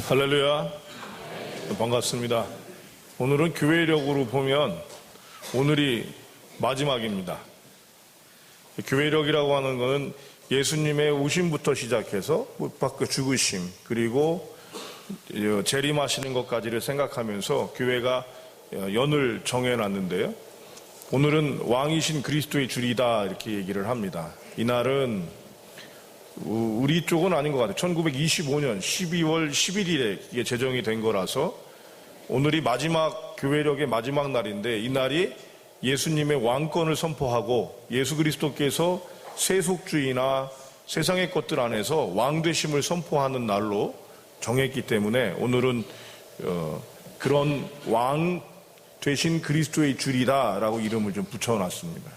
할렐루야. 반갑습니다. 오늘은 교회력으로 보면 오늘이 마지막입니다. 교회력이라고 하는 것은 예수님의 오심부터 시작해서 못 박혀 죽으심 그리고 재림하시는 것까지를 생각하면서 교회가 연을 정해놨는데요. 오늘은 왕이신 그리스도의 주리다 이렇게 얘기를 합니다. 이날은 우리 쪽은 아닌 것 같아요. 1925년 12월 11일에 이게 제정이 된 거라서 오늘이 마지막 교회력의 마지막 날인데 이 날이 예수님의 왕권을 선포하고 예수 그리스도께서 세속주의나 세상의 것들 안에서 왕 되심을 선포하는 날로 정했기 때문에 오늘은 그런 왕 되신 그리스도의 주리다라고 이름을 좀 붙여놨습니다.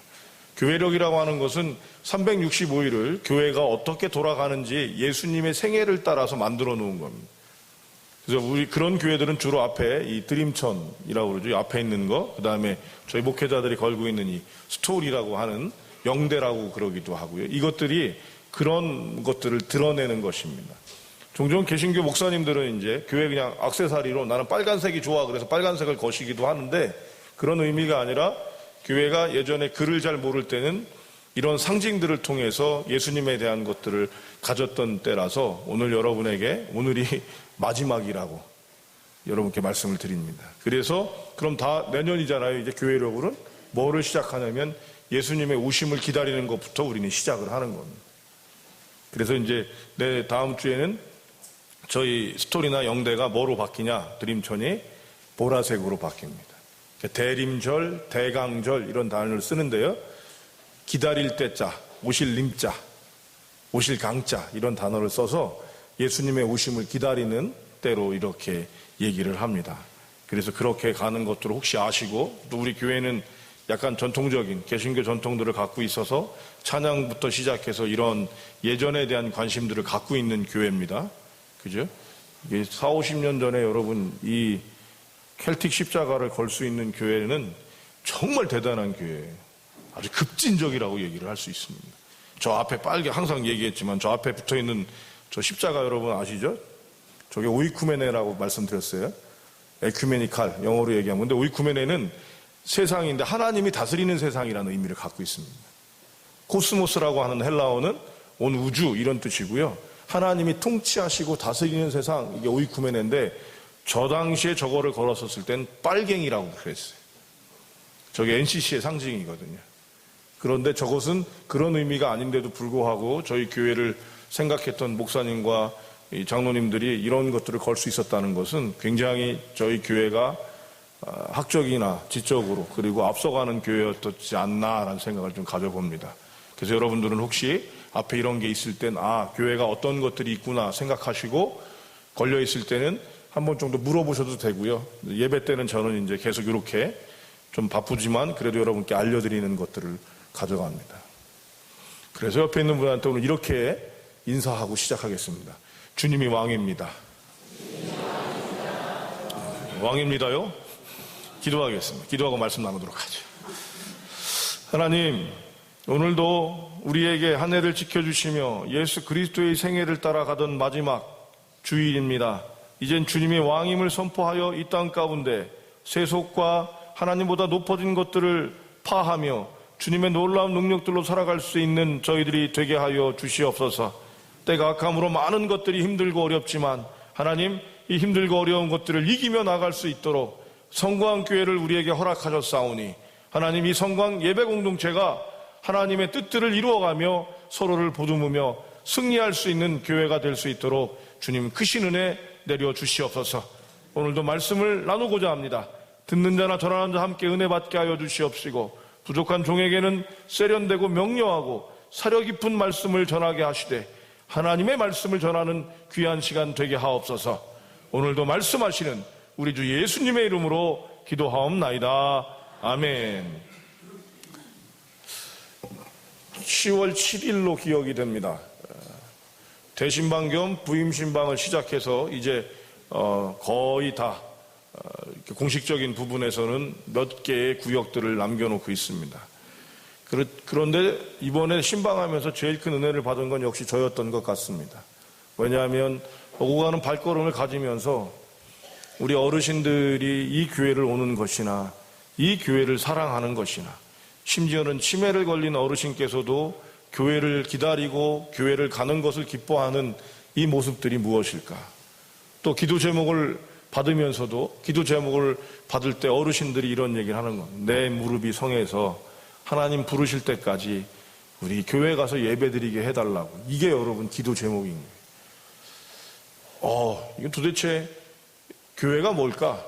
교회력이라고 하는 것은 365일을 교회가 어떻게 돌아가는지 예수님의 생애를 따라서 만들어 놓은 겁니다. 그래서 우리 그런 교회들은 주로 앞에 이 드림천이라고 그러죠. 앞에 있는 거, 그 다음에 저희 목회자들이 걸고 있는 이 스토리라고 하는 영대라고 그러기도 하고요. 이것들이 그런 것들을 드러내는 것입니다. 종종 개신교 목사님들은 이제 교회 그냥 액세서리로 나는 빨간색이 좋아 그래서 빨간색을 거시기도 하는데 그런 의미가 아니라 교회가 예전에 글을 잘 모를 때는 이런 상징들을 통해서 예수님에 대한 것들을 가졌던 때라서 오늘 여러분에게 오늘이 마지막이라고 여러분께 말씀을 드립니다. 그래서 그럼 다 내년이잖아요. 이제 교회력으로는 뭐를 시작하냐면 예수님의 오심을 기다리는 것부터 우리는 시작을 하는 겁니다. 그래서 이제 내 다음 주에는 저희 스토리나 영대가 뭐로 바뀌냐? 드림천이 보라색으로 바뀝니다. 대림절, 대강절 이런 단어를 쓰는데요. 기다릴 때자, 오실 림자, 오실 강자 이런 단어를 써서 예수님의 오심을 기다리는 때로 이렇게 얘기를 합니다. 그래서 그렇게 가는 것들을 혹시 아시고 또 우리 교회는 약간 전통적인 개신교 전통들을 갖고 있어서 찬양부터 시작해서 이런 예전에 대한 관심들을 갖고 있는 교회입니다. 그죠? 이게 4, 50년 전에 여러분 이 켈틱 십자가를 걸 수 있는 교회는 정말 대단한 교회예요. 아주 급진적이라고 얘기를 할 수 있습니다. 저 앞에 빨개 항상 얘기했지만 저 앞에 붙어있는 저 십자가 여러분 아시죠? 저게 오이쿠메네라고 말씀드렸어요. 에큐메니칼 영어로 얘기하면 근데 오이쿠메네는 세상인데 하나님이 다스리는 세상이라는 의미를 갖고 있습니다. 코스모스라고 하는 헬라어는 온 우주 이런 뜻이고요. 하나님이 통치하시고 다스리는 세상 이게 오이쿠메네인데 저 당시에 저거를 걸었었을 땐 빨갱이라고 그랬어요. 저게 NCC의 상징이거든요. 그런데 저것은 그런 의미가 아닌데도 불구하고 저희 교회를 생각했던 목사님과 장로님들이 이런 것들을 걸 수 있었다는 것은 굉장히 저희 교회가 학적이나 지적으로 그리고 앞서가는 교회였지 않나라는 생각을 좀 가져봅니다. 그래서 여러분들은 혹시 앞에 이런 게 있을 땐 교회가 어떤 것들이 있구나 생각하시고 걸려 있을 때는 한 번 정도 물어보셔도 되고요. 예배 때는 저는 이제 계속 이렇게 좀 바쁘지만 그래도 여러분께 알려드리는 것들을 가져갑니다. 그래서 옆에 있는 분한테 오늘 이렇게 인사하고 시작하겠습니다. 주님이 왕입니다. 왕입니다요? 기도하겠습니다. 기도하고 말씀 나누도록 하죠. 하나님, 오늘도 우리에게 한 해를 지켜주시며 예수 그리스도의 생애를 따라가던 마지막 주일입니다. 이젠 주님의 왕임을 선포하여 이 땅 가운데 세속과 하나님보다 높아진 것들을 파하며 주님의 놀라운 능력들로 살아갈 수 있는 저희들이 되게 하여 주시옵소서. 때가 악함으로 많은 것들이 힘들고 어렵지만 하나님 이 힘들고 어려운 것들을 이기며 나갈 수 있도록 성광 교회를 우리에게 허락하셨사오니 하나님 이 성광 예배 공동체가 하나님의 뜻들을 이루어가며 서로를 보듬으며 승리할 수 있는 교회가 될 수 있도록 주님 크신 은혜 내려 주시옵소서. 오늘도 말씀을 나누고자 합니다. 듣는 자나 전하는 자 함께 은혜 받게 하여 주시옵시고 부족한 종에게는 세련되고 명료하고 사려 깊은 말씀을 전하게 하시되 하나님의 말씀을 전하는 귀한 시간 되게 하옵소서. 오늘도 말씀하시는 우리 주 예수님의 이름으로 기도하옵나이다. 아멘. 10월 7일로 기억이 됩니다. 대신방 겸 부임신방을 시작해서 이제 거의 다 공식적인 부분에서는 몇 개의 구역들을 남겨놓고 있습니다. 그런데 이번에 신방하면서 제일 큰 은혜를 받은 건 역시 저였던 것 같습니다. 왜냐하면 오고 가는 발걸음을 가지면서 우리 어르신들이 이 교회를 오는 것이나 이 교회를 사랑하는 것이나 심지어는 치매를 걸린 어르신께서도 교회를 기다리고 교회를 가는 것을 기뻐하는 이 모습들이 무엇일까? 또 기도 제목을 받으면서도 기도 제목을 받을 때 어르신들이 이런 얘기를 하는 겁니다. 내 무릎이 성해서 하나님 부르실 때까지 우리 교회 가서 예배드리게 해달라고. 이게 여러분 기도 제목인 거예요. 이건 도대체 교회가 뭘까?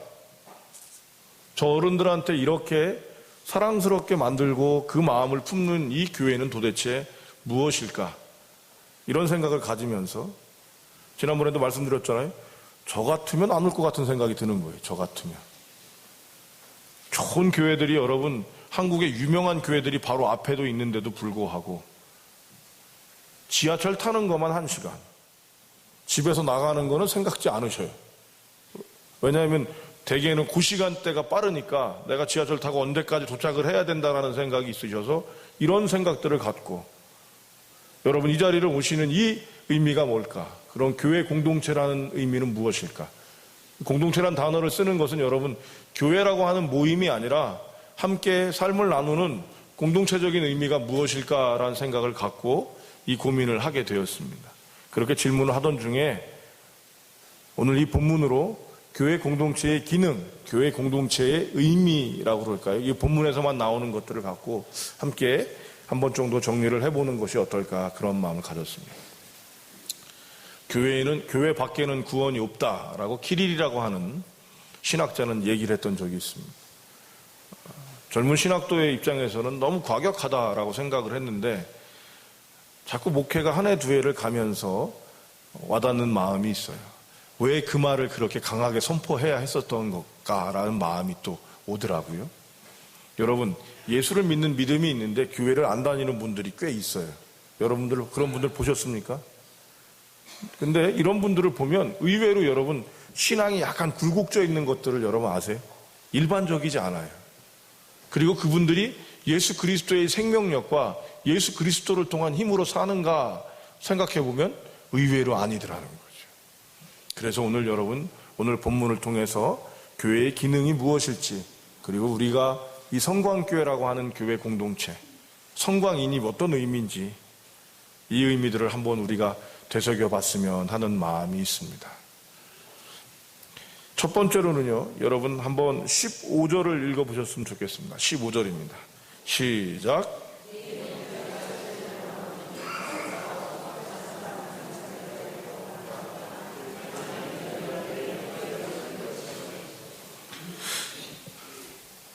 저 어른들한테 이렇게 사랑스럽게 만들고 그 마음을 품는 이 교회는 도대체 무엇일까? 이런 생각을 가지면서 지난번에도 말씀드렸잖아요. 저 같으면 안 올 것 같은 생각이 드는 거예요. 저 같으면. 좋은 교회들이 여러분 한국의 유명한 교회들이 바로 앞에도 있는데도 불구하고 지하철 타는 것만 1시간, 집에서 나가는 거는 생각지 않으셔요. 왜냐하면 대개는 그 시간대가 빠르니까 내가 지하철 타고 언제까지 도착을 해야 된다는 생각이 있으셔서 이런 생각들을 갖고 여러분 이 자리를 오시는 이 의미가 뭘까? 그런 교회 공동체라는 의미는 무엇일까? 공동체란 단어를 쓰는 것은 여러분 교회라고 하는 모임이 아니라 함께 삶을 나누는 공동체적인 의미가 무엇일까라는 생각을 갖고 이 고민을 하게 되었습니다. 그렇게 질문을 하던 중에 오늘 이 본문으로 교회 공동체의 기능, 교회 공동체의 의미라고 그럴까요? 이 본문에서만 나오는 것들을 갖고 함께 한 번 정도 정리를 해보는 것이 어떨까 그런 마음을 가졌습니다. 교회 밖에는 구원이 없다라고 키릴이라고 하는 신학자는 얘기를 했던 적이 있습니다. 젊은 신학도의 입장에서는 너무 과격하다라고 생각을 했는데 자꾸 목회가 한 해 두 해를 가면서 와닿는 마음이 있어요. 왜 그 말을 그렇게 강하게 선포해야 했었던 걸까라는 마음이 또 오더라고요. 여러분 예수를 믿는 믿음이 있는데 교회를 안 다니는 분들이 꽤 있어요. 여러분들 그런 분들 보셨습니까? 근데 이런 분들을 보면 의외로 여러분 신앙이 약간 굴곡져 있는 것들을 여러분 아세요? 일반적이지 않아요. 그리고 그분들이 예수 그리스도의 생명력과 예수 그리스도를 통한 힘으로 사는가 생각해 보면 의외로 아니더라는 거죠. 그래서 오늘 여러분 오늘 본문을 통해서 교회의 기능이 무엇일지 그리고 우리가 이 성광교회라고 하는 교회 공동체 성광인이 어떤 의미인지 이 의미들을 한번 우리가 되새겨봤으면 하는 마음이 있습니다. 첫 번째로는요, 여러분 한번 15절을 읽어보셨으면 좋겠습니다. 15절입니다. 시작.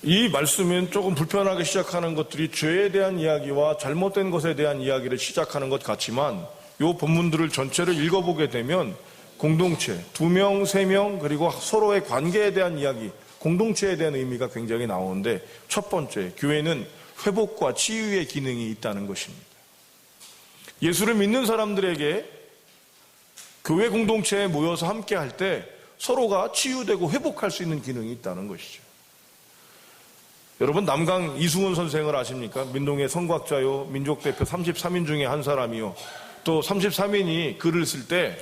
이 말씀은 조금 불편하게 시작하는 것들이 죄에 대한 이야기와 잘못된 것에 대한 이야기를 시작하는 것 같지만 이 본문들을 전체를 읽어보게 되면 공동체, 2명, 3명 그리고 서로의 관계에 대한 이야기, 공동체에 대한 의미가 굉장히 나오는데 첫 번째, 교회는 회복과 치유의 기능이 있다는 것입니다. 예수를 믿는 사람들에게 교회 공동체에 모여서 함께 할 때 서로가 치유되고 회복할 수 있는 기능이 있다는 것이죠. 여러분 남강 이승훈 선생을 아십니까? 민동의 성곽자요, 민족대표 33인 중에 한 사람이요. 또 33인이 글을 쓸 때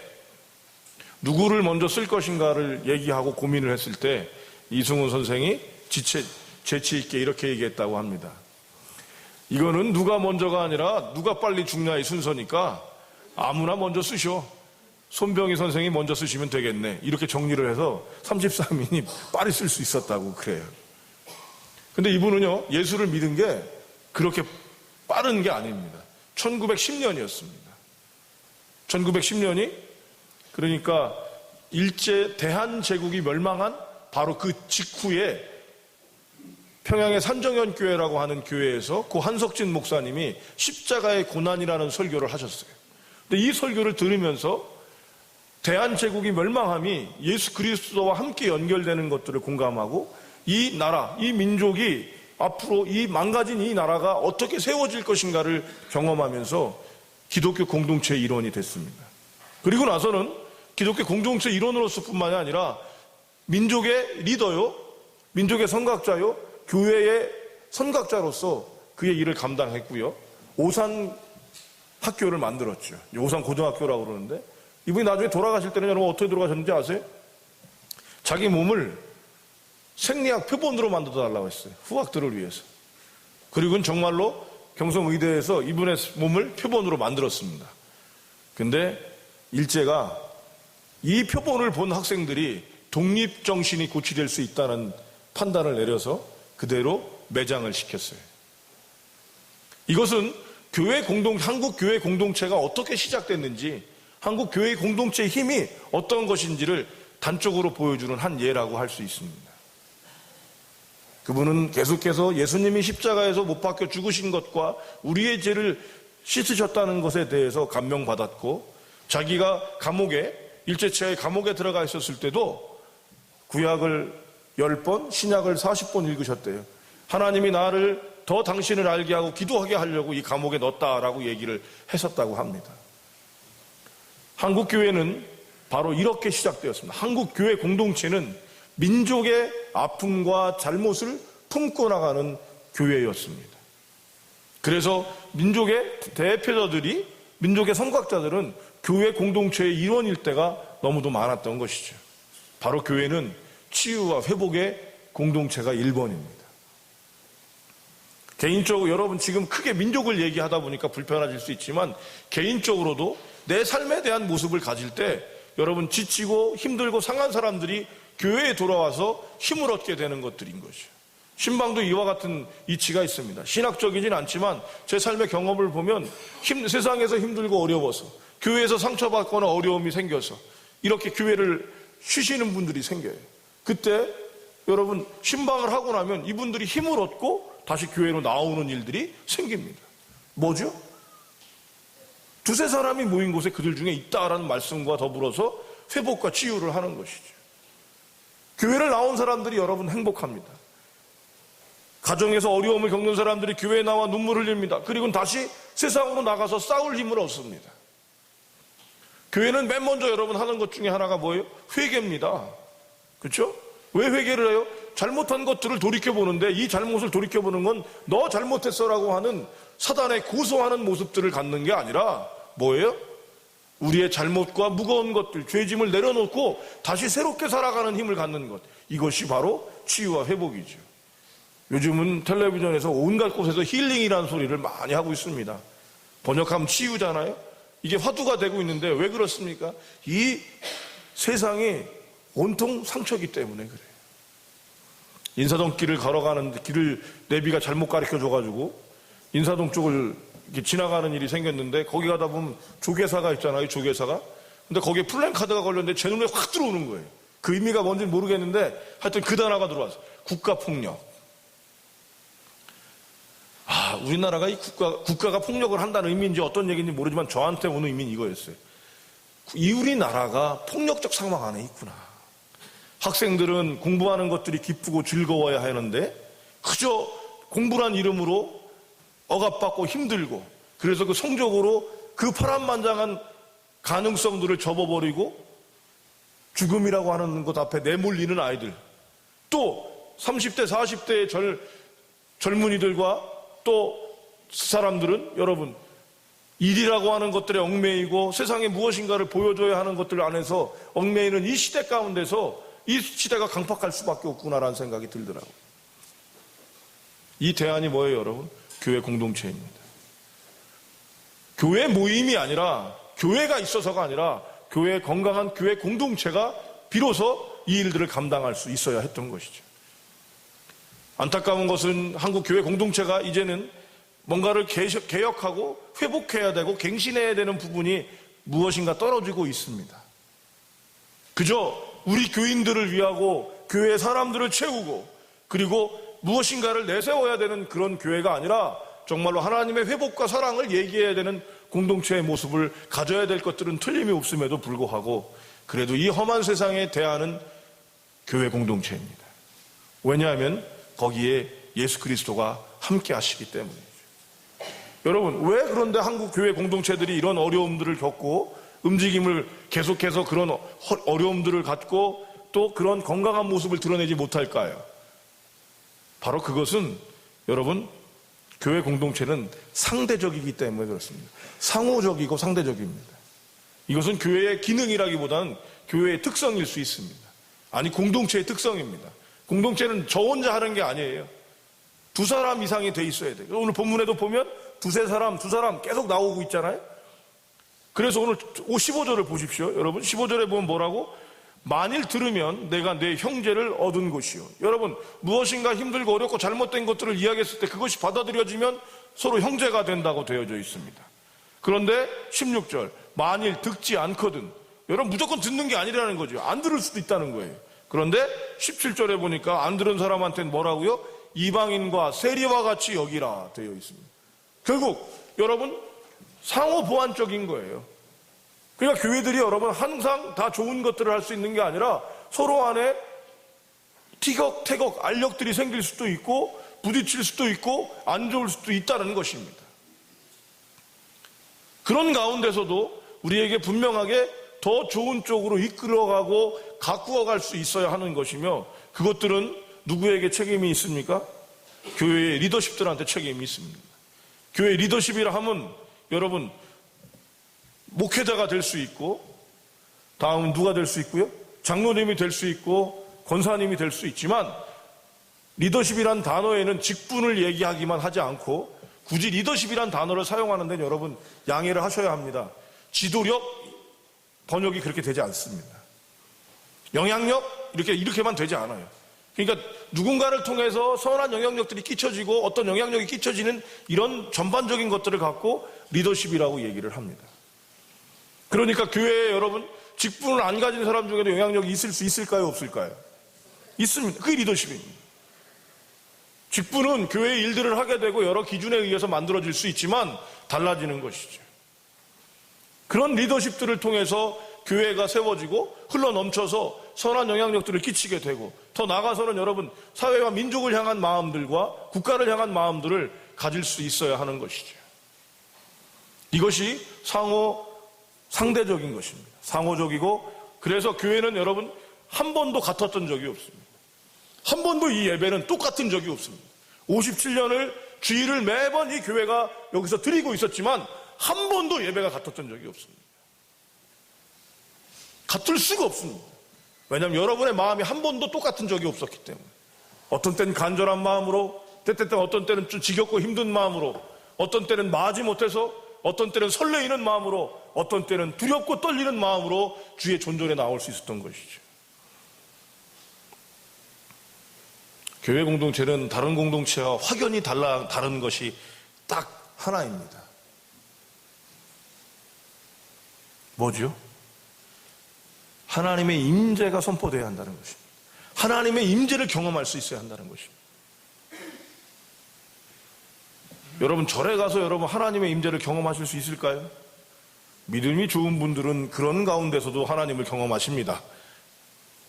누구를 먼저 쓸 것인가를 얘기하고 고민을 했을 때 이승훈 선생이 재치 있게 이렇게 얘기했다고 합니다. 이거는 누가 먼저가 아니라 누가 빨리 죽냐의 순서니까 아무나 먼저 쓰셔. 손병희 선생이 먼저 쓰시면 되겠네. 이렇게 정리를 해서 33인이 빨리 쓸 수 있었다고 그래요. 근데 이분은요, 예수를 믿은 게 그렇게 빠른 게 아닙니다. 1910년이었습니다. 1910년이 그러니까 일제 대한제국이 멸망한 바로 그 직후에 평양의 산정현교회라고 하는 교회에서 고 한석진 목사님이 십자가의 고난이라는 설교를 하셨어요. 근데 이 설교를 들으면서 대한제국이 멸망함이 예수 그리스도와 함께 연결되는 것들을 공감하고 이 나라, 이 민족이 앞으로 이 망가진 이 나라가 어떻게 세워질 것인가를 경험하면서 기독교 공동체의 일원이 됐습니다. 그리고 나서는 기독교 공동체 일원으로서 뿐만이 아니라 민족의 리더요, 민족의 선각자요, 교회의 선각자로서 그의 일을 감당했고요. 오산 학교를 만들었죠. 오산 고등학교라고 그러는데 이분이 나중에 돌아가실 때는 여러분 어떻게 돌아가셨는지 아세요? 자기 몸을 생리학 표본으로 만들어 달라고 했어요. 후학들을 위해서. 그리고는 정말로 경성의대에서 이분의 몸을 표본으로 만들었습니다. 근데 일제가 이 표본을 본 학생들이 독립정신이 고취될 수 있다는 판단을 내려서 그대로 매장을 시켰어요. 이것은 한국 교회 공동체가 어떻게 시작됐는지, 한국 교회 공동체의 힘이 어떤 것인지를 단적으로 보여주는 한 예라고 할 수 있습니다. 그분은 계속해서 예수님이 십자가에서 못 박혀 죽으신 것과 우리의 죄를 씻으셨다는 것에 대해서 감명받았고, 자기가 일제치하의 감옥에 들어가 있었을 때도 구약을 10번, 신약을 40번 읽으셨대요. 하나님이 나를 더 당신을 알게 하고 기도하게 하려고 이 감옥에 넣었다라고 얘기를 했었다고 합니다. 한국교회는 바로 이렇게 시작되었습니다. 한국교회 공동체는 민족의 아픔과 잘못을 품고 나가는 교회였습니다. 그래서 민족의 대표자들이, 민족의 선각자들은 교회 공동체의 일원일 때가 너무도 많았던 것이죠. 바로 교회는 치유와 회복의 공동체가 1번입니다. 개인적으로 여러분 지금 크게 민족을 얘기하다 보니까 불편하실 수 있지만, 개인적으로도 내 삶에 대한 모습을 가질 때 여러분 지치고 힘들고 상한 사람들이 교회에 돌아와서 힘을 얻게 되는 것들인 것이죠. 신방도 이와 같은 이치가 있습니다. 신학적이진 않지만 제 삶의 경험을 보면 세상에서 힘들고 어려워서, 교회에서 상처받거나 어려움이 생겨서 이렇게 교회를 쉬시는 분들이 생겨요. 그때 여러분 신방을 하고 나면 이분들이 힘을 얻고 다시 교회로 나오는 일들이 생깁니다. 뭐죠? 두세 사람이 모인 곳에 그들 중에 있다라는 말씀과 더불어서 회복과 치유를 하는 것이죠. 교회를 나온 사람들이 여러분 행복합니다. 가정에서 어려움을 겪는 사람들이 교회에 나와 눈물을 흘립니다. 그리고 다시 세상으로 나가서 싸울 힘을 얻습니다. 교회는 맨 먼저 여러분 하는 것 중에 하나가 뭐예요? 회개입니다. 그렇죠? 왜 회개를 해요? 잘못한 것들을 돌이켜보는데, 이 잘못을 돌이켜보는 건 너 잘못했어라고 하는 사단의 고소하는 모습들을 갖는 게 아니라 뭐예요? 우리의 잘못과 무거운 것들, 죄짐을 내려놓고 다시 새롭게 살아가는 힘을 갖는 것, 이것이 바로 치유와 회복이죠. 요즘은 텔레비전에서 온갖 곳에서 힐링이라는 소리를 많이 하고 있습니다. 번역하면 치유잖아요. 이게 화두가 되고 있는데 왜 그렇습니까? 이 세상이 온통 상처기 때문에 그래요. 인사동 길을 걸어가는데 길을 내비가 잘못 가르쳐줘가지고 인사동 쪽을 이렇게 지나가는 일이 생겼는데, 거기 가다 보면 조계사가 있잖아요, 조계사가. 근데 거기에 플랜카드가 걸렸는데 제 눈에 확 들어오는 거예요. 그 의미가 뭔지는 모르겠는데 하여튼 그 단어가 들어왔어요. 국가폭력. 우리나라가 이 국가가 폭력을 한다는 의미인지 어떤 얘기인지 모르지만 저한테 오는 의미는 이거였어요. 우리나라가 폭력적 상황 안에 있구나. 학생들은 공부하는 것들이 기쁘고 즐거워야 하는데 그저 공부란 이름으로 억압받고 힘들고, 그래서 그 성적으로 그 파란만장한 가능성들을 접어버리고 죽음이라고 하는 것 앞에 내몰리는 아이들, 또 30대 40대의 젊은이들과 또 사람들은 여러분 일이라고 하는 것들에 얽매이고 세상에 무엇인가를 보여줘야 하는 것들 안에서 얽매이는 이 시대 가운데서 이 시대가 강팍할 수밖에 없구나라는 생각이 들더라고요. 이 대안이 뭐예요, 여러분? 교회 공동체입니다. 교회 모임이 아니라, 교회가 있어서가 아니라 교회 건강한 교회 공동체가 비로소 이 일들을 감당할 수 있어야 했던 것이죠. 안타까운 것은 한국 교회 공동체가 이제는 뭔가를 개혁하고 회복해야 되고 갱신해야 되는 부분이 무엇인가 떨어지고 있습니다. 그저 우리 교인들을 위하고 교회의 사람들을 채우고 그리고 무엇인가를 내세워야 되는 그런 교회가 아니라 정말로 하나님의 회복과 사랑을 얘기해야 되는 공동체의 모습을 가져야 될 것들은 틀림이 없음에도 불구하고, 그래도 이 험한 세상의 대안은 교회 공동체입니다. 왜냐하면 거기에 예수 그리스도가 함께 하시기 때문이죠. 여러분, 왜 그런데 한국 교회 공동체들이 이런 어려움들을 겪고 움직임을 계속해서 그런 어려움들을 갖고 또 그런 건강한 모습을 드러내지 못할까요? 바로 그것은 여러분, 교회 공동체는 상대적이기 때문에 그렇습니다. 상호적이고 상대적입니다. 이것은 교회의 기능이라기보다는 교회의 특성일 수 있습니다. 아니, 공동체의 특성입니다. 공동체는 저 혼자 하는 게 아니에요. 두 사람 이상이 돼 있어야 돼요. 오늘 본문에도 보면 두세 사람, 두 사람 계속 나오고 있잖아요. 그래서 오늘 15절을 보십시오. 여러분, 15절에 보면 뭐라고? 만일 들으면 내가 내 형제를 얻은 것이요. 여러분, 무엇인가 힘들고 어렵고 잘못된 것들을 이야기했을 때 그것이 받아들여지면 서로 형제가 된다고 되어져 있습니다. 그런데 16절, 만일 듣지 않거든. 여러분, 무조건 듣는 게 아니라는 거죠. 안 들을 수도 있다는 거예요. 그런데 17절에 보니까 안 들은 사람한테는 뭐라고요? 이방인과 세리와 같이 여기라 되어 있습니다. 결국 여러분, 상호 보완적인 거예요. 그러니까 교회들이 여러분 항상 다 좋은 것들을 할 수 있는 게 아니라 서로 안에 티격태격 알력들이 생길 수도 있고 부딪힐 수도 있고 안 좋을 수도 있다는 것입니다. 그런 가운데서도 우리에게 분명하게 더 좋은 쪽으로 이끌어가고 가꾸어갈 수 있어야 하는 것이며, 그것들은 누구에게 책임이 있습니까? 교회의 리더십들한테 책임이 있습니다. 교회 리더십이라 하면 여러분, 목회자가 될 수 있고, 다음은 누가 될 수 있고요? 장로님이 될 수 있고 권사님이 될 수 있지만, 리더십이란 단어에는 직분을 얘기하기만 하지 않고 굳이 리더십이란 단어를 사용하는 데는 여러분 양해를 하셔야 합니다. 지도력 번역이 그렇게 되지 않습니다. 영향력 이렇게만 되지 않아요. 그러니까 누군가를 통해서 선한 영향력들이 끼쳐지고 어떤 영향력이 끼쳐지는 이런 전반적인 것들을 갖고 리더십이라고 얘기를 합니다. 그러니까 교회에 여러분 직분을 안 가진 사람 중에도 영향력이 있을 수 있을까요? 없을까요? 있습니다. 그게 리더십입니다. 직분은 교회의 일들을 하게 되고 여러 기준에 의해서 만들어질 수 있지만 달라지는 것이죠. 그런 리더십들을 통해서 교회가 세워지고 흘러넘쳐서 선한 영향력들을 끼치게 되고, 더 나아가서는 여러분 사회와 민족을 향한 마음들과 국가를 향한 마음들을 가질 수 있어야 하는 것이죠. 이것이 상대적인 것입니다. 상호적이고, 그래서 교회는 여러분 한 번도 같았던 적이 없습니다. 한 번도 이 예배는 똑같은 적이 없습니다. 57년을 주일을 매번 이 교회가 여기서 드리고 있었지만 한 번도 예배가 같았던 적이 없습니다. 같을 수가 없습니다. 왜냐하면 여러분의 마음이 한 번도 똑같은 적이 없었기 때문에. 어떤 때는 간절한 마음으로, 때때때 어떤 때는 좀 지겹고 힘든 마음으로, 어떤 때는 마지못해서, 어떤 때는 설레이는 마음으로, 어떤 때는 두렵고 떨리는 마음으로 주의 존전에 나올 수 있었던 것이죠. 교회 공동체는 다른 공동체와 확연히 다른 것이 딱 하나입니다. 뭐죠? 하나님의 임재가 선포되어야 한다는 것입니다. 하나님의 임재를 경험할 수 있어야 한다는 것입니다. 여러분, 절에 가서 여러분 하나님의 임재를 경험하실 수 있을까요? 믿음이 좋은 분들은 그런 가운데서도 하나님을 경험하십니다.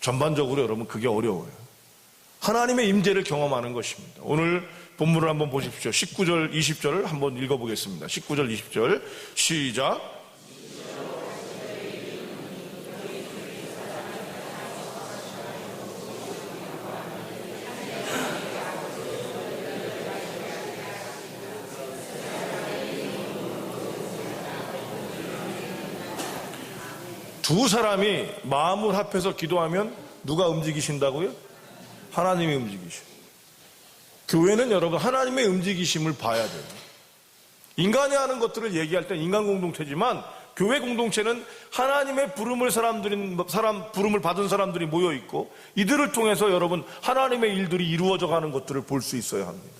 전반적으로 여러분 그게 어려워요. 하나님의 임재를 경험하는 것입니다. 오늘 본문을 한번 보십시오. 19절, 20절을 한번 읽어보겠습니다. 19절, 20절 시작. 두 사람이 마음을 합해서 기도하면 누가 움직이신다고요? 하나님이 움직이셔. 교회는 여러분 하나님의 움직이심을 봐야 돼요. 인간이 하는 것들을 얘기할 때 인간 공동체지만, 교회 공동체는 하나님의 부름을 부름을 받은 사람들이 모여 있고, 이들을 통해서 여러분 하나님의 일들이 이루어져 가는 것들을 볼 수 있어야 합니다.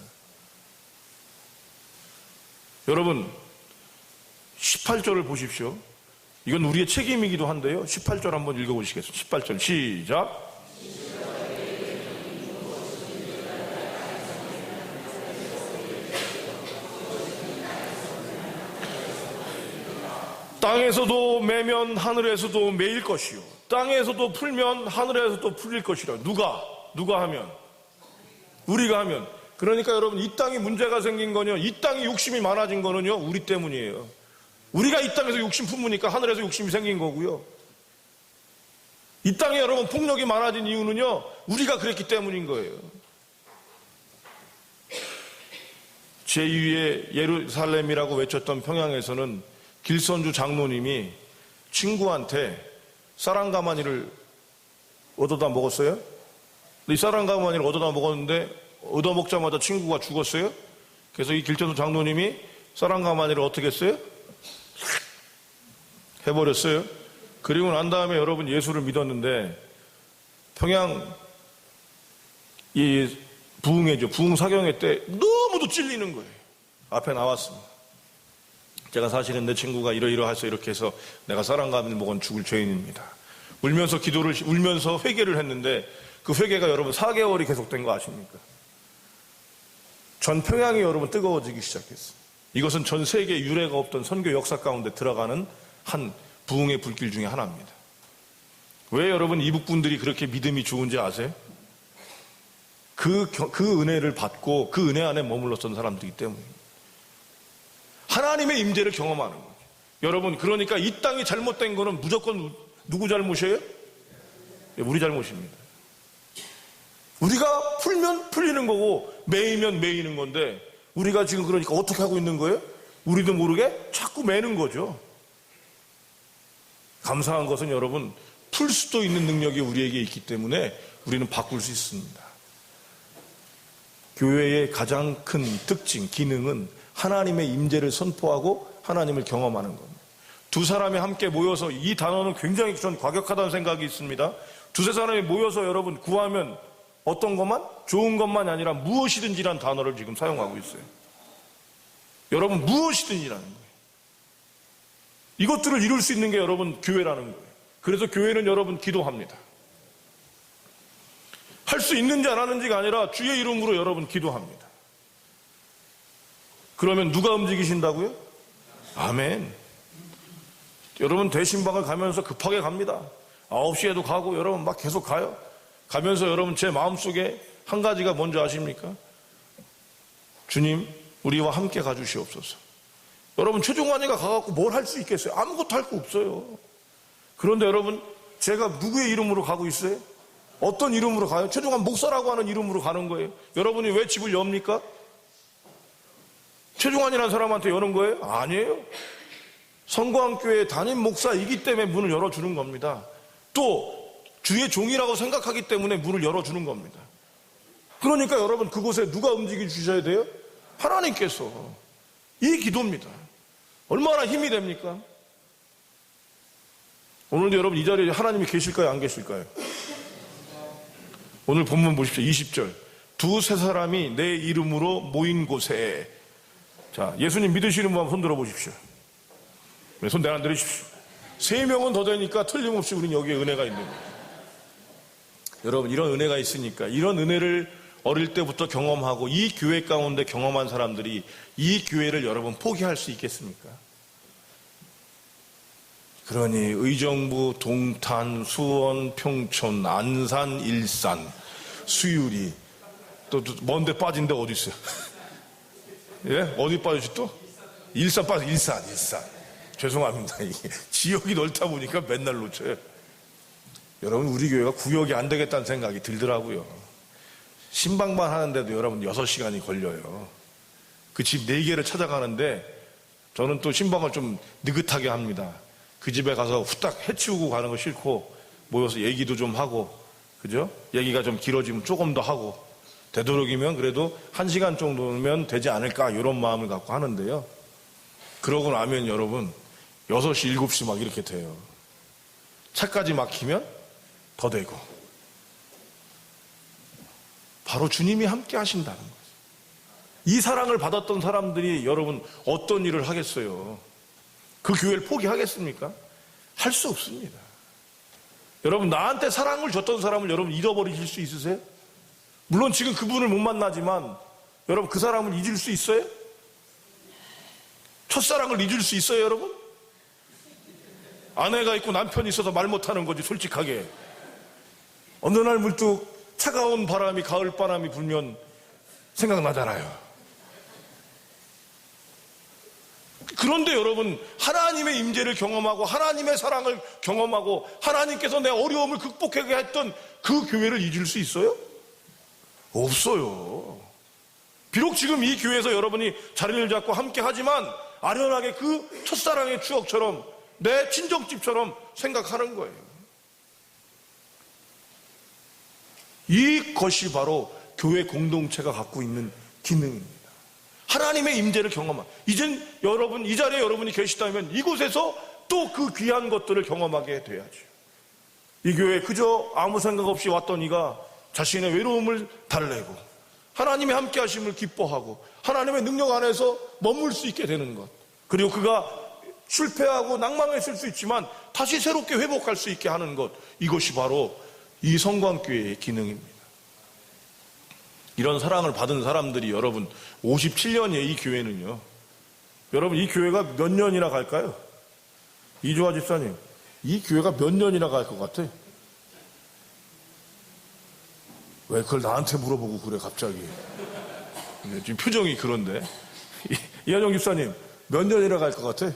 여러분 18절을 보십시오. 이건 우리의 책임이기도 한데요. 18절 한번 읽어보시겠습니다. 18절 시작. 땅에서도 매면 하늘에서도 매일 것이요, 땅에서도 풀면 하늘에서도 풀릴 것이라. 누가 하면? 우리가 하면. 그러니까 여러분 이 땅이 문제가 생긴 거는요, 이 땅이 욕심이 많아진 거는요 우리 때문이에요. 우리가 이 땅에서 욕심 품으니까 하늘에서 욕심이 생긴 거고요. 이 땅에 여러분 폭력이 많아진 이유는요 우리가 그랬기 때문인 거예요. 제2의 예루살렘이라고 외쳤던 평양에서는 길선주 장로님이 친구한테 쌀한가마니를 얻어다 먹었어요? 이 쌀한가마니를 얻어다 먹었는데 얻어먹자마자 친구가 죽었어요? 그래서 이 길천수 장로님이 쌀한가마니를 어떻게 했어요? 해버렸어요. 그리고 난 다음에 여러분 예수를 믿었는데 평양 이 부흥회죠. 부흥 사경회 때 너무도 찔리는 거예요. 앞에 나왔습니다. 제가 사실은 내 친구가 이러이러해서 이렇게 해서 내가 쌀한가마니 먹은 죽을 죄인입니다. 울면서 회개를 했는데 그 회개가 여러분 4개월이 계속된 거 아십니까? 전 평양이 여러분 뜨거워지기 시작했어요. 이것은 전 세계에 유례가 없던 선교 역사 가운데 들어가는 한 부흥의 불길 중에 하나입니다. 왜 여러분 이북 분들이 그렇게 믿음이 좋은지 아세요? 그 은혜를 받고 그 은혜 안에 머물렀던 사람들이기 때문입니다. 하나님의 임재를 경험하는 거죠. 여러분 그러니까 이 땅이 잘못된 거는 무조건 누구 잘못이에요? 우리 잘못입니다. 우리가 풀면 풀리는 거고 매이면 매이는 건데 우리가 지금 그러니까 어떻게 하고 있는 거예요? 우리도 모르게 자꾸 매는 거죠. 감사한 것은 여러분 풀 수도 있는 능력이 우리에게 있기 때문에 우리는 바꿀 수 있습니다. 교회의 가장 큰 특징, 기능은 하나님의 임재를 선포하고 하나님을 경험하는 겁니다. 두 사람이 함께 모여서 이 단어는 굉장히 전 과격하다는 생각이 있습니다. 두세 사람이 모여서 여러분 구하면 어떤 것만? 좋은 것만이 아니라 무엇이든지라는 단어를 지금 사용하고 있어요. 여러분 무엇이든지라는 거예요. 이것들을 이룰 수 있는 게 여러분 교회라는 거예요. 그래서 교회는 여러분 기도합니다. 할 수 있는지 안 하는지가 아니라 주의 이름으로 여러분 기도합니다. 그러면 누가 움직이신다고요? 아멘. 여러분 대신방을 가면서 급하게 갑니다. 9시에도 가고 여러분 막 계속 가요. 가면서 여러분 제 마음속에 한 가지가 뭔지 아십니까? 주님 우리와 함께 가주시옵소서. 여러분 최종환이가 가갖고 뭘 할 수 있겠어요? 아무것도 할 거 없어요. 그런데 여러분 제가 누구의 이름으로 가고 있어요? 어떤 이름으로 가요? 최종환 목사라고 하는 이름으로 가는 거예요. 여러분이 왜 집을 엽니까? 최종환이라는 사람한테 여는 거예요? 아니에요. 성광교회 담임 목사이기 때문에 문을 열어주는 겁니다. 또 주의 종이라고 생각하기 때문에 문을 열어주는 겁니다. 그러니까 여러분 그곳에 누가 움직여 주셔야 돼요? 하나님께서. 이 기도입니다. 얼마나 힘이 됩니까? 오늘도 여러분 이 자리에 하나님이 계실까요? 안 계실까요? 오늘 본문 보십시오. 20절. 두세 사람이 내 이름으로 모인 곳에. 자, 예수님 믿으시는 분 한번 손 들어보십시오. 손 내려 내리십시오. 3명은 더 되니까 틀림없이 우리는 여기에 은혜가 있는 거예요. 여러분 이런 은혜가 있으니까 이런 은혜를 어릴 때부터 경험하고 이 교회 가운데 경험한 사람들이 이 교회를 여러분 포기할 수 있겠습니까? 그러니 의정부, 동탄, 수원, 평촌, 안산, 일산, 수유리 또 먼데 빠진 데 어디 있어요? 예? 어디 빠졌지 또? 일산 빠져. 일산. 죄송합니다. 이게 지역이 넓다 보니까 맨날 놓쳐요. 여러분 우리 교회가 구역이 안 되겠다는 생각이 들더라고요. 신방만 하는데도 여러분 6시간이 걸려요. 그 집 4개를 찾아가는데 저는 또 신방을 좀 느긋하게 합니다. 그 집에 가서 후딱 해치우고 가는 거 싫고 모여서 얘기도 좀 하고 그죠? 얘기가 좀 길어지면 조금 더 하고 되도록이면 그래도 1시간 정도면 되지 않을까 이런 마음을 갖고 하는데요. 그러고 나면 여러분 6시, 7시 막 이렇게 돼요. 차까지 막히면 더 되고 바로 주님이 함께 하신다는 거죠. 이 사랑을 받았던 사람들이 여러분 어떤 일을 하겠어요? 그 교회를 포기하겠습니까? 할 수 없습니다. 여러분 나한테 사랑을 줬던 사람을 여러분 잊어버리실 수 있으세요? 물론 지금 그분을 못 만나지만 여러분 그 사람을 잊을 수 있어요? 첫사랑을 잊을 수 있어요 여러분? 아내가 있고 남편이 있어서 말 못하는 거지 솔직하게. 어느 날 물뚝 차가운 바람이 가을바람이 불면 생각나잖아요. 그런데 여러분 하나님의 임재를 경험하고 하나님의 사랑을 경험하고 하나님께서 내 어려움을 극복하게 했던 그 교회를 잊을 수 있어요? 없어요. 비록 지금 이 교회에서 여러분이 자리를 잡고 함께 하지만 아련하게 그 첫사랑의 추억처럼 내 친정집처럼 생각하는 거예요. 이것이 바로 교회 공동체가 갖고 있는 기능입니다. 하나님의 임재를 경험한, 이젠 여러분, 이 자리에 여러분이 계시다면 이곳에서 또 그 귀한 것들을 경험하게 돼야죠. 이 교회에 그저 아무 생각 없이 왔던 이가 자신의 외로움을 달래고 하나님의 함께 하심을 기뻐하고 하나님의 능력 안에서 머물 수 있게 되는 것, 그리고 그가 실패하고 낭망했을 수 있지만 다시 새롭게 회복할 수 있게 하는 것, 이것이 바로 이 성광교회의 기능입니다. 이런 사랑을 받은 사람들이 여러분 57년의 이 교회는요, 여러분 이 교회가 몇 년이나 갈까요? 이주아 집사님, 이 교회가 몇 년이나 갈 것 같아? 왜 그걸 나한테 물어보고 그래 갑자기? 지금 표정이 그런데. 이한영 집사님, 몇 년이나 갈 것 같아?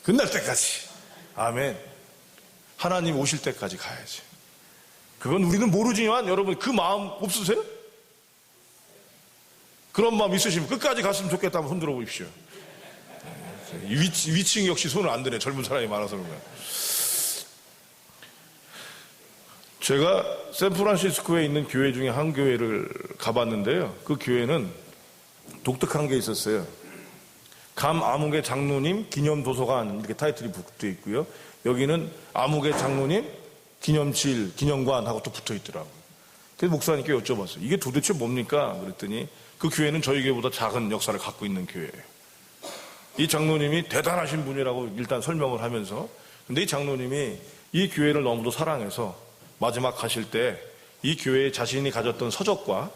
끝날 때까지. 아멘. 하나님 오실 때까지 가야지. 그건 우리는 모르지만 여러분 그 마음 없으세요? 그런 마음 있으시면 끝까지 갔으면 좋겠다 한번 손들어 보십시오. 위층 역시 손을 안 드네. 젊은 사람이 많아서 그런가요? 제가 샌프란시스코에 있는 교회 중에 한 교회를 가봤는데요, 그 교회는 독특한 게 있었어요. 감 아무개 장로님 기념 도서관, 이렇게 타이틀이 붙어 있고요, 여기는 아무개 장로님 기념실 기념관하고 또 붙어 있더라고요. 그래서 목사님께 여쭤봤어요. 이게 도대체 뭡니까? 그랬더니 그 교회는 저희 교회보다 작은 역사를 갖고 있는 교회예요. 이 장로님이 대단하신 분이라고 일단 설명을 하면서, 근데 이 장로님이 이 교회를 너무도 사랑해서 마지막 가실 때 이 교회에 자신이 가졌던 서적과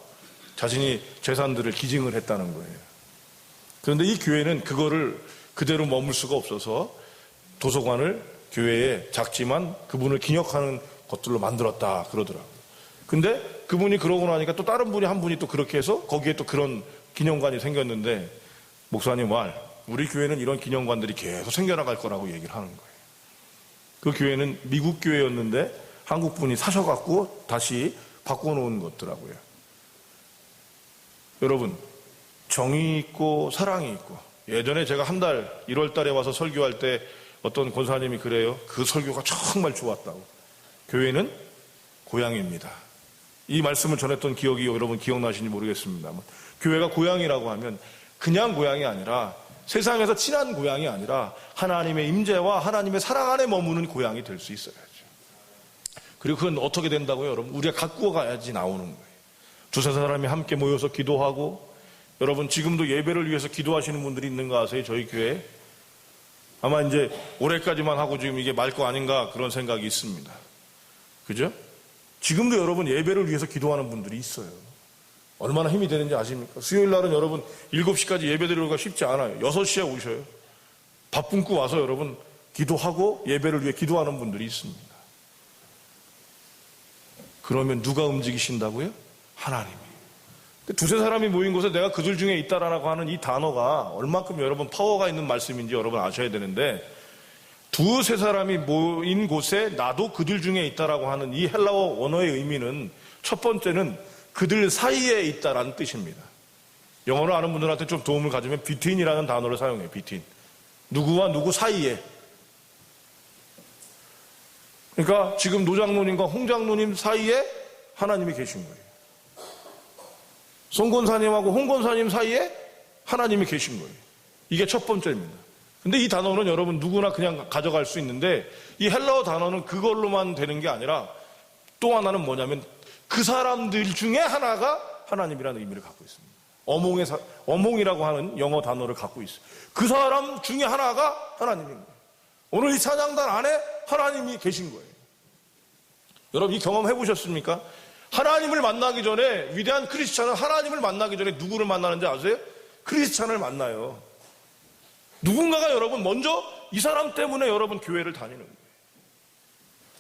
자신이 재산들을 기증을 했다는 거예요. 그런데 이 교회는 그거를 그대로 머물 수가 없어서 도서관을 교회에 작지만 그분을 기억하는 것들로 만들었다 그러더라고요. 근데 그분이 그러고 나니까 또 다른 분이 한 분이 또 그렇게 해서 거기에 또 그런 기념관이 생겼는데, 목사님 말, 우리 교회는 이런 기념관들이 계속 생겨나갈 거라고 얘기를 하는 거예요. 그 교회는 미국 교회였는데 한국 분이 사셔갖고 다시 바꿔놓은 것더라고요. 여러분, 정이 있고 사랑이 있고, 예전에 제가 한 달 1월 달에 와서 설교할 때 어떤 권사님이 그래요. 그 설교가 정말 좋았다고. 교회는 고향입니다. 이 말씀을 전했던 기억이 여러분 기억나시는지 모르겠습니다만, 교회가 고향이라고 하면 그냥 고향이 아니라, 세상에서 친한 고향이 아니라 하나님의 임재와 하나님의 사랑 안에 머무는 고향이 될 수 있어야죠. 그리고 그건 어떻게 된다고요? 여러분, 우리가 갖고 가야지 나오는 거예요. 두세 사람이 함께 모여서 기도하고, 여러분 지금도 예배를 위해서 기도하시는 분들이 있는 거 아세요? 저희 교회에 아마 이제 올해까지만 하고 지금 이게 말 거 아닌가 그런 생각이 있습니다. 그죠? 지금도 여러분 예배를 위해서 기도하는 분들이 있어요. 얼마나 힘이 되는지 아십니까? 수요일 날은 여러분 7시까지 예배 드리기가 쉽지 않아요. 6시에 오셔요. 밥 굶고 와서 여러분 기도하고 예배를 위해 기도하는 분들이 있습니다. 그러면 누가 움직이신다고요? 하나님이. 두세 사람이 모인 곳에 내가 그들 중에 있다라고 하는 이 단어가 얼만큼 여러분 파워가 있는 말씀인지 여러분 아셔야 되는데, 두세 사람이 모인 곳에 나도 그들 중에 있다라고 하는 이 헬라어 원어의 의미는, 첫 번째는 그들 사이에 있다라는 뜻입니다. 영어를 아는 분들한테 좀 도움을 가지면 between이라는 단어를 사용해요. between. 누구와 누구 사이에. 그러니까 지금 노장로님과 홍장로님 사이에 하나님이 계신 거예요. 송권사님하고 홍권사님 사이에 하나님이 계신 거예요. 이게 첫 번째입니다. 근데 이 단어는 여러분 누구나 그냥 가져갈 수 있는데, 이 헬라어 단어는 그걸로만 되는 게 아니라 또 하나는 뭐냐면 그 사람들 중에 하나가 하나님이라는 의미를 갖고 있습니다. 어몽이라고 하는 영어 단어를 갖고 있어요. 그 사람 중에 하나가 하나님인 거예요. 오늘 이 찬양단 안에 하나님이 계신 거예요. 여러분 이 경험 해보셨습니까? 하나님을 만나기 전에, 위대한 크리스찬은 하나님을 만나기 전에 누구를 만나는지 아세요? 크리스찬을 만나요. 누군가가 여러분 먼저 이 사람 때문에 여러분 교회를 다니는 거예요.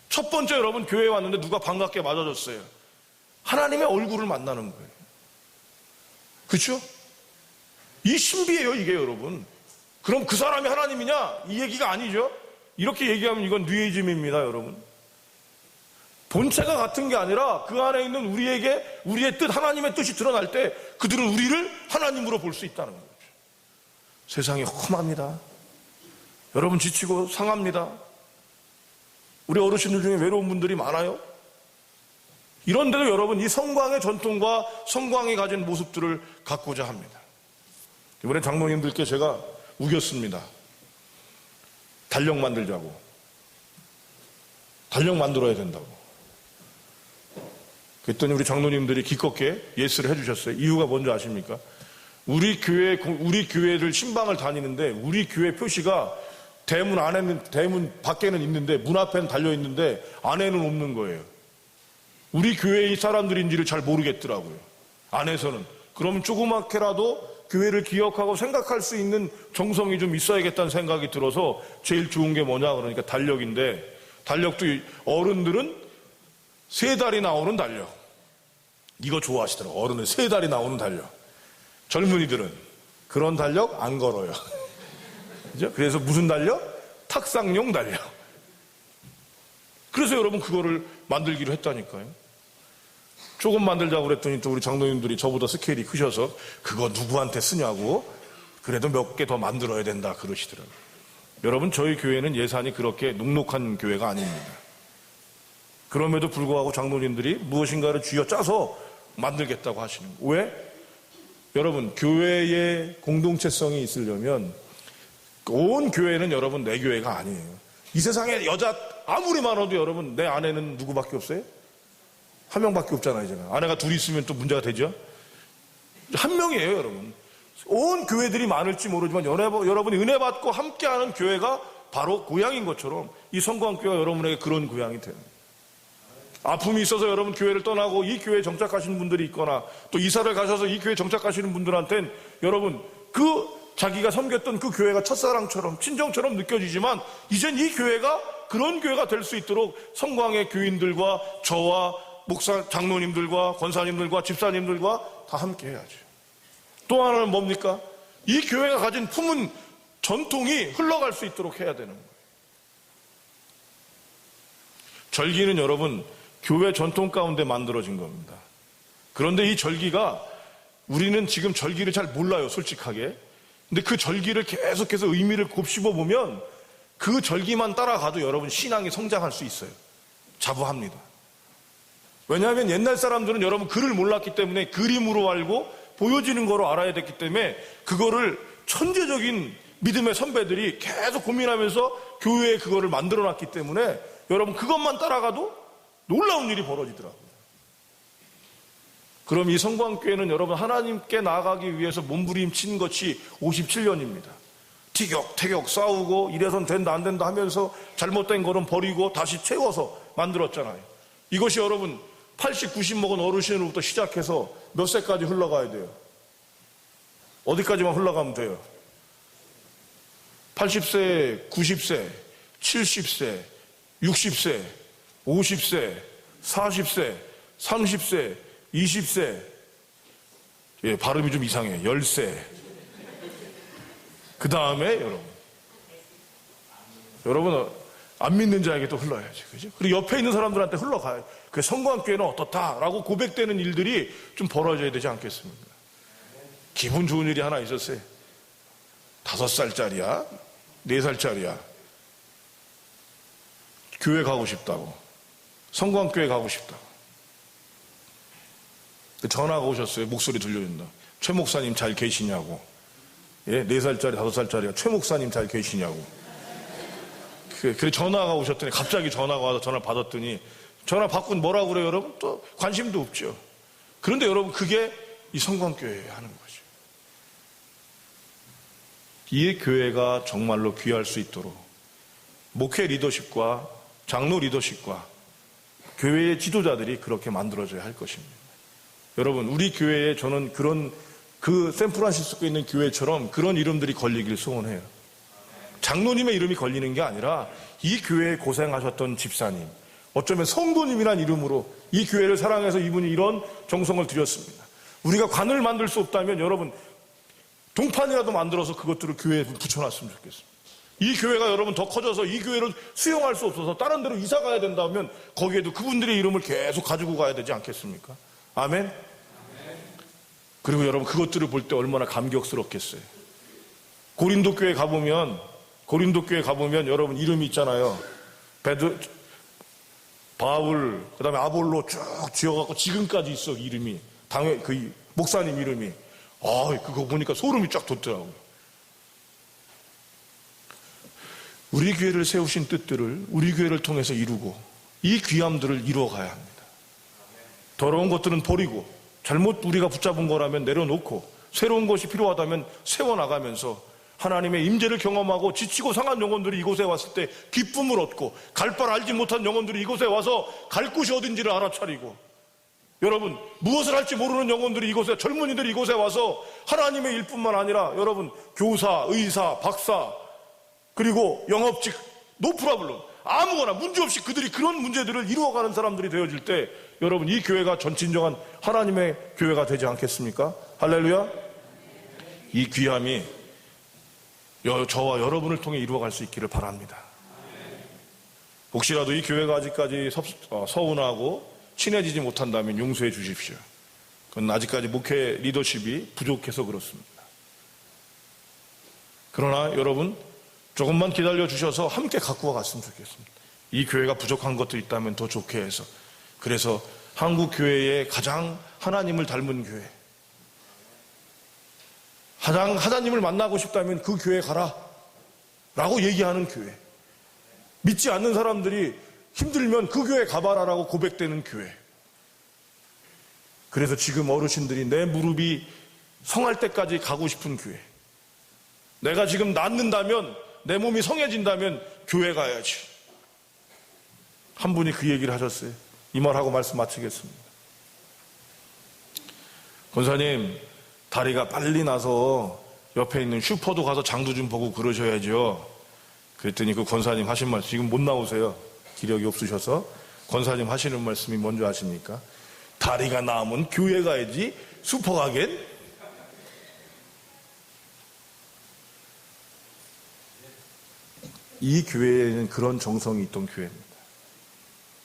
첫 번째 여러분 교회에 왔는데 누가 반갑게 맞아줬어요. 하나님의 얼굴을 만나는 거예요. 그렇죠? 이 신비예요 이게 여러분. 그럼 그 사람이 하나님이냐? 이 얘기가 아니죠. 이렇게 얘기하면 이건 뉴에이즘입니다 여러분. 본체가 같은 게 아니라 그 안에 있는 우리에게 우리의 뜻, 하나님의 뜻이 드러날 때 그들은 우리를 하나님으로 볼 수 있다는 거죠. 세상이 험합니다. 여러분 지치고 상합니다. 우리 어르신들 중에 외로운 분들이 많아요. 이런데도 여러분 이 성광의 전통과 성광이 가진 모습들을 갖고자 합니다. 이번에 장로님들께 제가 우겼습니다. 달력 만들자고. 달력 만들어야 된다고. 그랬더니 우리 장로님들이 기껏게 예스를 해주셨어요. 이유가 뭔지 아십니까? 우리 교회를 신방을 다니는데 우리 교회 표시가 대문 안에는, 대문 밖에는 있는데 문 앞에는 달려 있는데 안에는 없는 거예요. 우리 교회의 사람들인지를 잘 모르겠더라고요. 안에서는. 그럼 조그맣게라도 교회를 기억하고 생각할 수 있는 정성이 좀 있어야겠다는 생각이 들어서 제일 좋은 게 뭐냐 그러니까 달력인데, 달력도 어른들은 3달이 나오는 달력. 이거 좋아하시더라고요. 어른은 3달이 나오는 달력. 젊은이들은 그런 달력 안 걸어요. 그죠? 그래서 무슨 달력? 탁상용 달력. 그래서 여러분 그거를 만들기로 했다니까요. 조금 만들자고 그랬더니 또 우리 장로님들이 저보다 스케일이 크셔서 그거 누구한테 쓰냐고, 그래도 몇 개 더 만들어야 된다 그러시더라고요. 여러분 저희 교회는 예산이 그렇게 눅눅한 교회가 아닙니다. 그럼에도 불구하고 장로님들이 무엇인가를 쥐어짜서 만들겠다고 하시는 거예요. 왜? 여러분 교회의 공동체성이 있으려면 온 교회는 여러분 내 교회가 아니에요. 이 세상에 여자 아무리 많아도 여러분 내 아내는 누구밖에 없어요? 한 명밖에 없잖아요. 이제 아내가 둘이 있으면 또 문제가 되죠. 한 명이에요. 여러분 온 교회들이 많을지 모르지만 여러분이 은혜 받고 함께하는 교회가 바로 고향인 것처럼 이 성광교회가 여러분에게 그런 고향이 돼요. 아픔이 있어서 여러분 교회를 떠나고 이 교회에 정착하시는 분들이 있거나 또 이사를 가셔서 이 교회에 정착하시는 분들한테는 여러분 그 자기가 섬겼던 그 교회가 첫사랑처럼 친정처럼 느껴지지만 이젠 이 교회가 그런 교회가 될 수 있도록 성광의 교인들과 저와 목사 장로님들과 권사님들과 집사님들과 다 함께 해야죠. 또 하나는 뭡니까? 이 교회가 가진 품은 전통이 흘러갈 수 있도록 해야 되는 거예요. 절기는 여러분 교회 전통 가운데 만들어진 겁니다. 그런데 이 절기가 우리는 지금 절기를 잘 몰라요, 솔직하게. 근데 그 절기를 계속해서 의미를 곱씹어 보면 그 절기만 따라가도 여러분 신앙이 성장할 수 있어요. 자부합니다. 왜냐하면 옛날 사람들은 여러분 글을 몰랐기 때문에 그림으로 알고 보여지는 거로 알아야 됐기 때문에 그거를 천재적인 믿음의 선배들이 계속 고민하면서 교회에 그거를 만들어 놨기 때문에 여러분 그것만 따라가도 놀라운 일이 벌어지더라고요. 그럼 이 성광교회는 여러분 하나님께 나아가기 위해서 몸부림친 것이 57년입니다. 티격태격 싸우고 이래선 된다 안 된다 하면서 잘못된 거는 버리고 다시 채워서 만들었잖아요. 이것이 여러분 80, 90 먹은 어르신으로부터 시작해서 몇 세까지 흘러가야 돼요? 어디까지만 흘러가면 돼요? 80세, 90세, 70세, 60세, 50세, 40세, 30세, 20세, 예, 발음이 좀 이상해. 10세. 그 다음에 여러분 안 믿는 자에게 또 흘러야지, 그죠? 그리고 옆에 있는 사람들한테 흘러가요. 그 성광교회는 어떻다라고 고백되는 일들이 좀 벌어져야 되지 않겠습니까? 기분 좋은 일이 하나 있었어요. 5살짜리야, 4살짜리야. 교회 가고 싶다고. 성광교회 가고 싶다고. 전화가 오셨어요. 목소리 들려준다. 최 목사님 잘 계시냐고. 예, 4살짜리, 5살짜리가 최 목사님 잘 계시냐고. 그래 전화가 오셨더니 갑자기 전화가 와서 전화를 받았더니 전화 받고 뭐라고 그래요, 여러분? 또 관심도 없죠. 그런데 여러분 그게 이 성광교회에 하는 거죠. 이 교회가 정말로 귀할 수 있도록 목회 리더십과 장로 리더십과 교회의 지도자들이 그렇게 만들어져야 할 것입니다. 여러분 우리 교회에 저는 그 샌프란시스코에 있는 교회처럼 그런 이름들이 걸리길 소원해요. 장로님의 이름이 걸리는 게 아니라 이 교회에 고생하셨던 집사님, 어쩌면 성도님이란 이름으로 이 교회를 사랑해서 이분이 이런 정성을 들였습니다. 우리가 관을 만들 수 없다면 여러분 동판이라도 만들어서 그것들을 교회에 붙여놨으면 좋겠습니다. 이 교회가 여러분 더 커져서 이 교회를 수용할 수 없어서 다른 데로 이사 가야 된다면 거기에도 그분들의 이름을 계속 가지고 가야 되지 않겠습니까? 아멘? 그리고 여러분 그것들을 볼 때 얼마나 감격스럽겠어요. 고린도 교회 가보면 고린도 교회 가보면 여러분 이름이 있잖아요. 바울, 그 다음에 아볼로 쭉 지어갖고 지금까지 있어, 이름이. 그 목사님 이름이. 그거 보니까 소름이 쫙 돋더라고요. 우리 교회를 세우신 뜻들을 우리 교회를 통해서 이루고 이 귀함들을 이루어가야 합니다. 더러운 것들은 버리고 잘못 우리가 붙잡은 거라면 내려놓고 새로운 것이 필요하다면 세워나가면서 하나님의 임재를 경험하고 지치고 상한 영혼들이 이곳에 왔을 때 기쁨을 얻고 갈 바를 알지 못한 영혼들이 이곳에 와서 갈 곳이 어딘지를 알아차리고, 여러분 무엇을 할지 모르는 영혼들이 이곳에, 젊은이들이 이곳에 와서 하나님의 일뿐만 아니라 여러분 교사, 의사, 박사, 그리고 영업직, 노프라블럼 아무거나 문제없이 그들이 그런 문제들을 이루어가는 사람들이 되어질 때 여러분 이 교회가 진정한 하나님의 교회가 되지 않겠습니까? 할렐루야. 이 귀함이 저와 여러분을 통해 이루어갈 수 있기를 바랍니다. 혹시라도 이 교회가 아직까지 서운하고 친해지지 못한다면 용서해 주십시오. 그건 아직까지 목회 리더십이 부족해서 그렇습니다. 그러나 여러분 조금만 기다려 주셔서 함께 갖고 갔으면 좋겠습니다. 이 교회가 부족한 것도 있다면 더 좋게 해서, 그래서 한국 교회의 가장 하나님을 닮은 교회, 하나님을 만나고 싶다면 그 교회 가라 라고 얘기하는 교회, 믿지 않는 사람들이 힘들면 그 교회 가봐라 라고 고백되는 교회. 그래서 지금 어르신들이 내 무릎이 성할 때까지 가고 싶은 교회, 내가 지금 낫는다면, 내 몸이 성해진다면 교회 가야지. 한 분이 그 얘기를 하셨어요. 이 말하고 말씀 마치겠습니다. 권사님, 다리가 빨리 나서 옆에 있는 슈퍼도 가서 장도 좀 보고 그러셔야죠. 그랬더니 그 권사님 하신 말씀, 지금 못 나오세요. 기력이 없으셔서. 권사님 하시는 말씀이 뭔지 아십니까? 다리가 나으면 교회 가야지 슈퍼 가겐? 이 교회에는 그런 정성이 있던 교회입니다.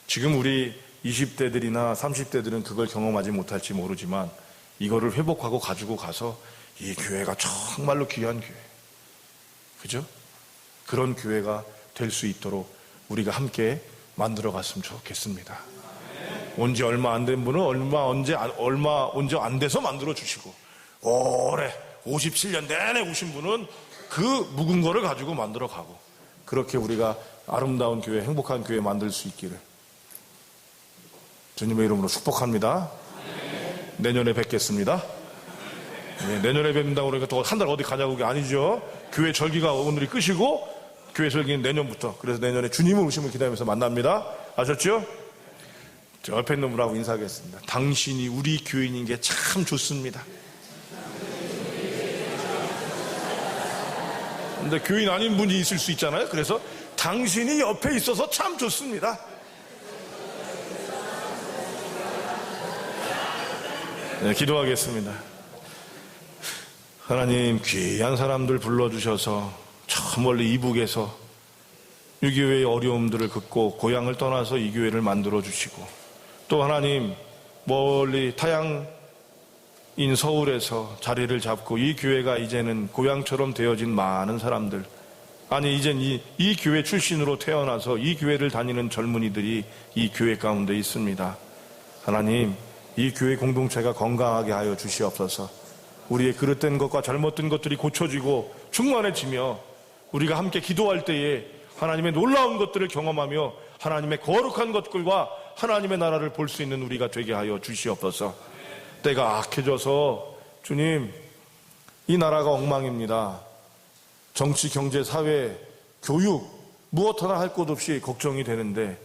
지금 우리 20대들이나 30대들은 그걸 경험하지 못할지 모르지만 이거를 회복하고 가지고 가서 이 교회가 정말로 귀한 교회, 그죠? 그런 교회가 될 수 있도록 우리가 함께 만들어 갔으면 좋겠습니다. 온지 얼마 안 된 분은 온지 안 돼서 만들어 주시고, 오래 57년 내내 오신 분은 그 묵은 거를 가지고 만들어 가고, 그렇게 우리가 아름다운 교회, 행복한 교회 만들 수 있기를 주님의 이름으로 축복합니다. 내년에 뵙겠습니다. 네, 내년에 뵙는다고 그러니까 또 한 달 어디 가냐고 그게 아니죠. 교회 절기가 오늘이 끝이고 교회 절기는 내년부터. 그래서 내년에 주님의 오심을 기다리면서 만납니다. 아셨죠? 저 옆에 있는 분하고 인사하겠습니다. 당신이 우리 교인인 게 참 좋습니다. 근데 교인 아닌 분이 있을 수 있잖아요. 그래서 당신이 옆에 있어서 참 좋습니다. 네, 기도하겠습니다. 하나님, 귀한 사람들 불러주셔서 저 멀리 이북에서 이 교회의 어려움들을 긋고 고향을 떠나서 이 교회를 만들어 주시고, 또 하나님 멀리 타양인 서울에서 자리를 잡고 이 교회가 이제는 고향처럼 되어진 많은 사람들, 아니 이젠 이 교회 출신으로 태어나서 이 교회를 다니는 젊은이들이 이 교회 가운데 있습니다. 하나님, 이 교회 공동체가 건강하게 하여 주시옵소서. 우리의 그릇된 것과 잘못된 것들이 고쳐지고 충만해지며 우리가 함께 기도할 때에 하나님의 놀라운 것들을 경험하며 하나님의 거룩한 것들과 하나님의 나라를 볼 수 있는 우리가 되게 하여 주시옵소서. 때가 악해져서 주님, 이 나라가 엉망입니다. 정치, 경제, 사회, 교육 무엇 하나 할 것 없이 걱정이 되는데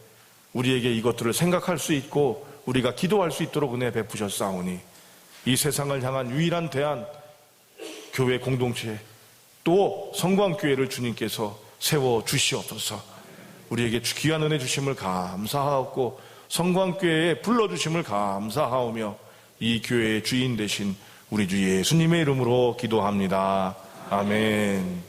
우리에게 이것들을 생각할 수 있고 우리가 기도할 수 있도록 은혜 베푸셨사오니 이 세상을 향한 유일한 대안, 교회 공동체, 또 성광교회를 주님께서 세워주시옵소서. 우리에게 귀한 은혜 주심을 감사하옵고 성광교회에 불러주심을 감사하오며 이 교회의 주인 되신 우리 주 예수님의 이름으로 기도합니다. 아멘.